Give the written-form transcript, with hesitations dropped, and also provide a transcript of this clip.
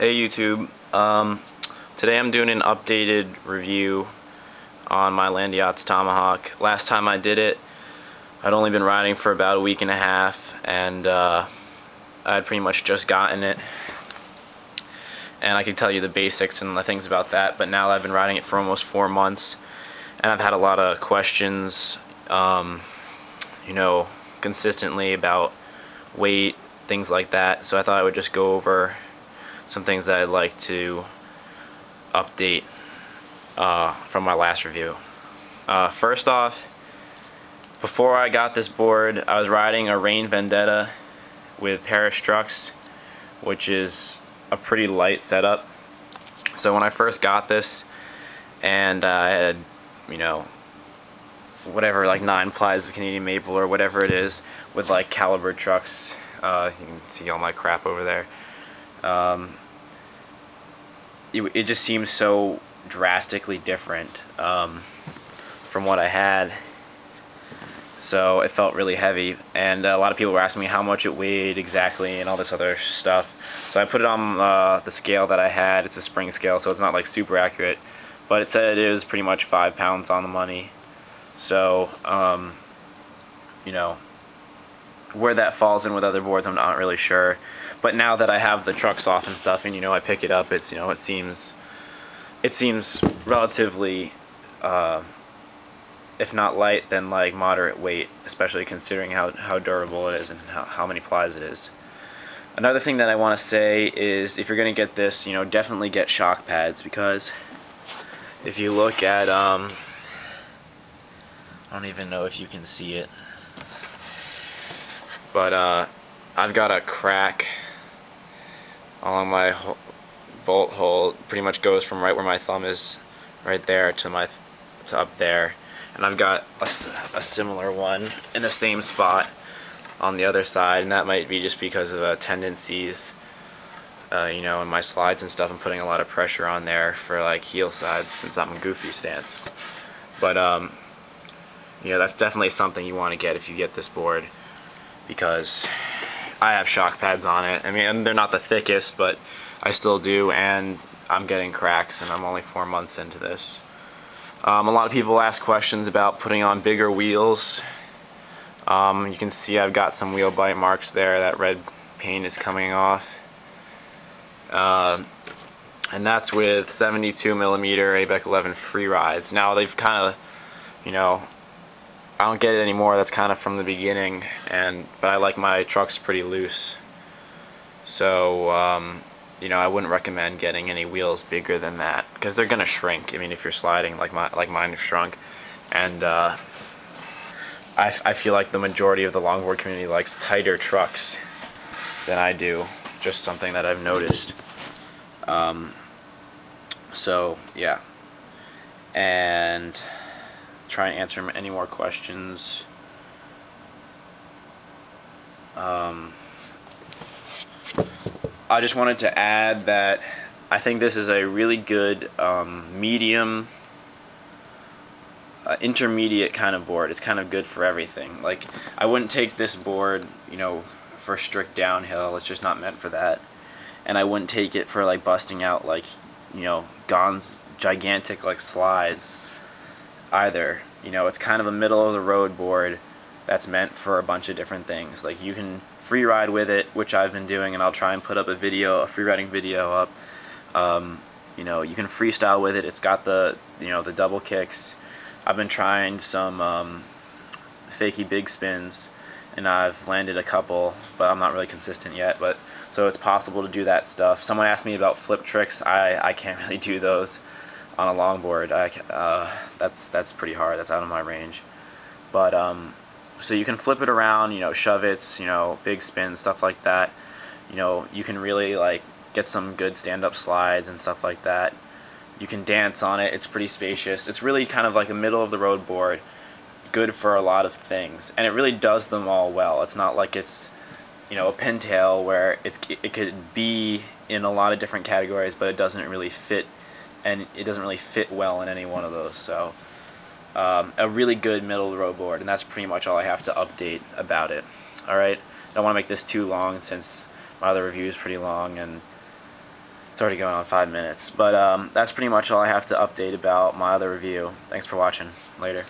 Hey YouTube, today I'm doing an updated review on my Landyachtz Tomahawk. Last time I did it, I'd only been riding for about a week and a half, and I had pretty much just gotten it, and I could tell you the basics and the things about that. But now I've been riding it for almost 4 months, and I've had a lot of questions, consistently about weight, things like that. So I thought I would just go over some things that I'd like to update from my last review. First off, before I got this board, I was riding a Rain Vendetta with Paris Strucks, which is a pretty light setup. So when I first got this, and I had, whatever, like 9 plies of Canadian maple or whatever it is, with like calibered trucks. You can see all my crap over there. It just seems so drastically different from what I had, so it felt really heavy, and a lot of people were asking me how much it weighed exactly and all this other stuff. So I put it on the scale that I had. It's a spring scale, so it's not like super accurate, but it said it was pretty much 5 pounds on the money. So where that falls in with other boards, I'm not really sure. But now that I have the trucks off and stuff, and I pick it up, it's it seems relatively, if not light, then like moderate weight, especially considering how durable it is and how many plies it is. Another thing that I want to say is, if you're gonna get this, definitely get shock pads, because if you look at I don't even know if you can see it, but I've got a crack along my bolt hole. Pretty much goes from right where my thumb is, right there, to up there, and I've got a similar one in the same spot on the other side, and that might be just because of tendencies, in my slides and stuff. I'm putting a lot of pressure on there for like heel sides, since I'm in goofy stance. But that's definitely something you want to get if you get this board, because I have shock pads on it. I mean, they're not the thickest, but I still do, and I'm getting cracks, and I'm only 4 months into this. A lot of people ask questions about putting on bigger wheels. You can see I've got some wheel bite marks there. That red paint is coming off. And that's with 72 millimeter ABEC 11 free rides. Now they've kind of, I don't get it anymore. That's kind of from the beginning, but I like my trucks pretty loose. So I wouldn't recommend getting any wheels bigger than that, because they're gonna shrink. I mean, if you're sliding like mine have shrunk, and I feel like the majority of the longboard community likes tighter trucks than I do. Just something that I've noticed. So yeah, and try and answer any more questions. I just wanted to add that I think this is a really good medium, intermediate kind of board. It's kind of good for everything. Like, I wouldn't take this board, for strict downhill. It's just not meant for that. And I wouldn't take it for like busting out like, Gon's gigantic like slides either. It's kind of a middle of the road board that's meant for a bunch of different things. Like, you can free ride with it, which I've been doing, and I'll try and put up a free riding video up. You can freestyle with it. It's got the the double kicks. I've been trying some fakey big spins, and I've landed a couple, but I'm not really consistent yet. But so it's possible to do that stuff. Someone asked me about flip tricks. I can't really do those on a longboard. That's pretty hard. That's out of my range. But so you can flip it around, shove it, big spins, stuff like that. You can really like get some good stand-up slides and stuff like that. You can dance on it. It's pretty spacious. It's really kind of like a middle of the road board, good for a lot of things, and it really does them all well. It's not like it's a pintail where it could be in a lot of different categories, but it doesn't really fit, and it doesn't really fit well in any one of those. So a really good middle of the road board, and that's pretty much all I have to update about it. Alright, I don't want to make this too long, since my other review is pretty long, and It's already going on 5 minutes. But that's pretty much all I have to update about my other review. Thanks for watching. Later.